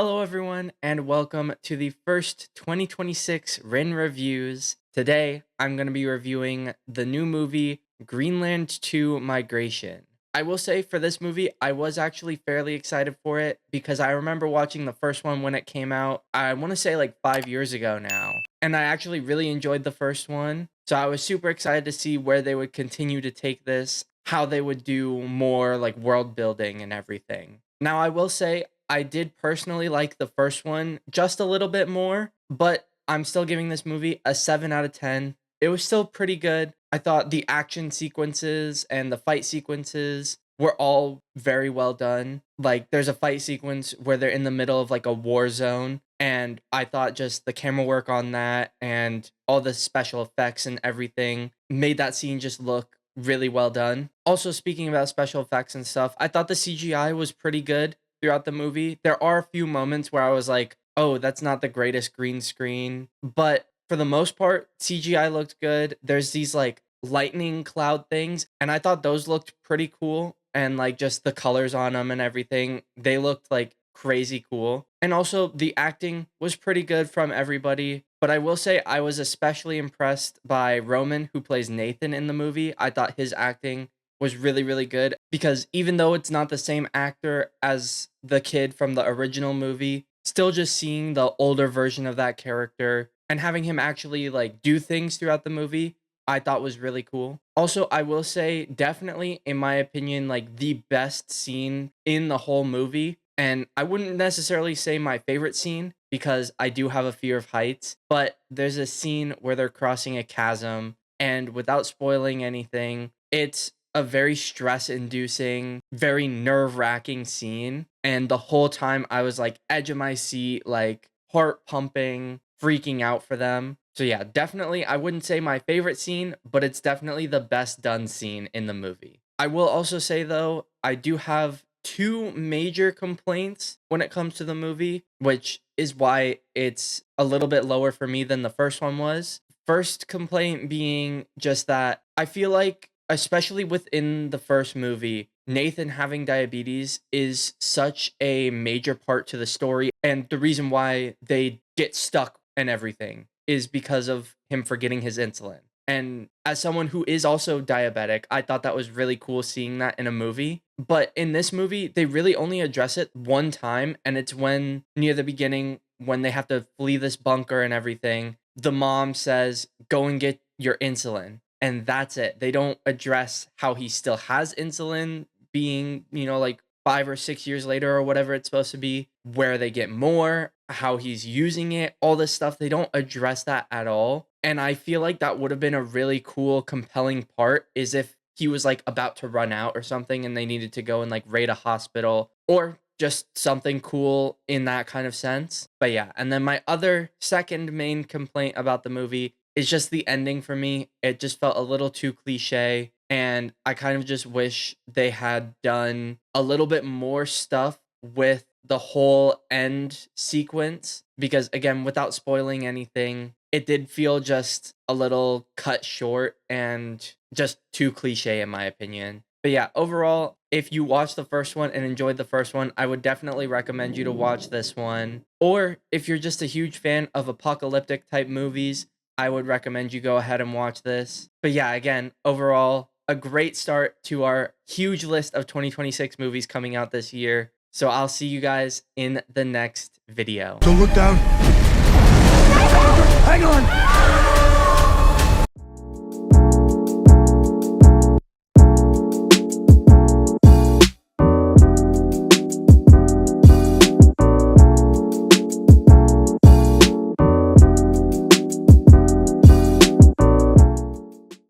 Hello, everyone, and welcome to the first 2026 Rin Reviews. Today, I'm going to be reviewing the new movie Greenland 2 Migration. I will say for this movie, I was actually fairly excited for it because I remember watching the first one when it came out. I want to say like 5 years ago now. And I actually really enjoyed the first one. So I was super excited to see where they would continue to take this, how they would do more like world building and everything. Now, I will say I did personally like the first one just a little bit more, but I'm still giving this movie a 7 out of 10. It was still pretty good. I thought the action sequences and the fight sequences were all very well done. Like, there's a fight sequence where they're in the middle of like a war zone, and I thought just the camera work on that and all the special effects and everything made that scene just look really well done. Also, speaking about special effects and stuff, I thought the CGI was pretty good throughout the movie. There are a few moments where I was like, oh, that's not the greatest green screen. But for the most part, CGI looked good. There's these like lightning cloud things, and I thought those looked pretty cool. And like just the colors on them and everything, they looked like crazy cool. And also the acting was pretty good from everybody. But I will say I was especially impressed by Roman, who plays Nathan in the movie. I thought his acting was really, really good because even though it's not the same actor as the kid from the original movie, still just seeing the older version of that character and having him actually like do things throughout the movie, I thought was really cool. Also, I will say definitely in my opinion like the best scene in the whole movie, and I wouldn't necessarily say my favorite scene because I do have a fear of heights, but there's a scene where they're crossing a chasm, and without spoiling anything, it's a very stress inducing, very nerve wracking scene. And the whole time I was like edge of my seat, like heart pumping, freaking out for them. So yeah, definitely I wouldn't say my favorite scene, but it's definitely the best done scene in the movie. I will also say though, I do have two major complaints when it comes to the movie, which is why it's a little bit lower for me than the first one was. First complaint being just that I feel like, especially within the first movie, Nathan having diabetes is such a major part to the story. And the reason why they get stuck and everything is because of him forgetting his insulin. And as someone who is also diabetic, I thought that was really cool seeing that in a movie. But in this movie, they really only address it one time. And it's when near the beginning, when they have to flee this bunker and everything, the mom says, go and get your insulin. And that's it. They don't address how he still has insulin being, like 5 or 6 years later or whatever it's supposed to be, where they get more, how he's using it, all this stuff. They don't address that at all. And I feel like that would have been a really cool, compelling part is if he was like about to run out or something and they needed to go and like raid a hospital or just something cool in that kind of sense. But yeah, and then my other second main complaint about the movie is just the ending for me. It just felt a little too cliche, and I kind of just wish they had done a little bit more stuff with the whole end sequence because, again, without spoiling anything, it did feel just a little cut short and just too cliche in my opinion. But yeah, overall, if you watched the first one and enjoyed the first one, I would definitely recommend you to watch this one. Or if you're just a huge fan of apocalyptic type movies, I would recommend you go ahead and watch this. But yeah, again, overall, a great start to our huge list of 2026 movies coming out this year. So I'll see you guys in the next video. Don't look down. Hang on!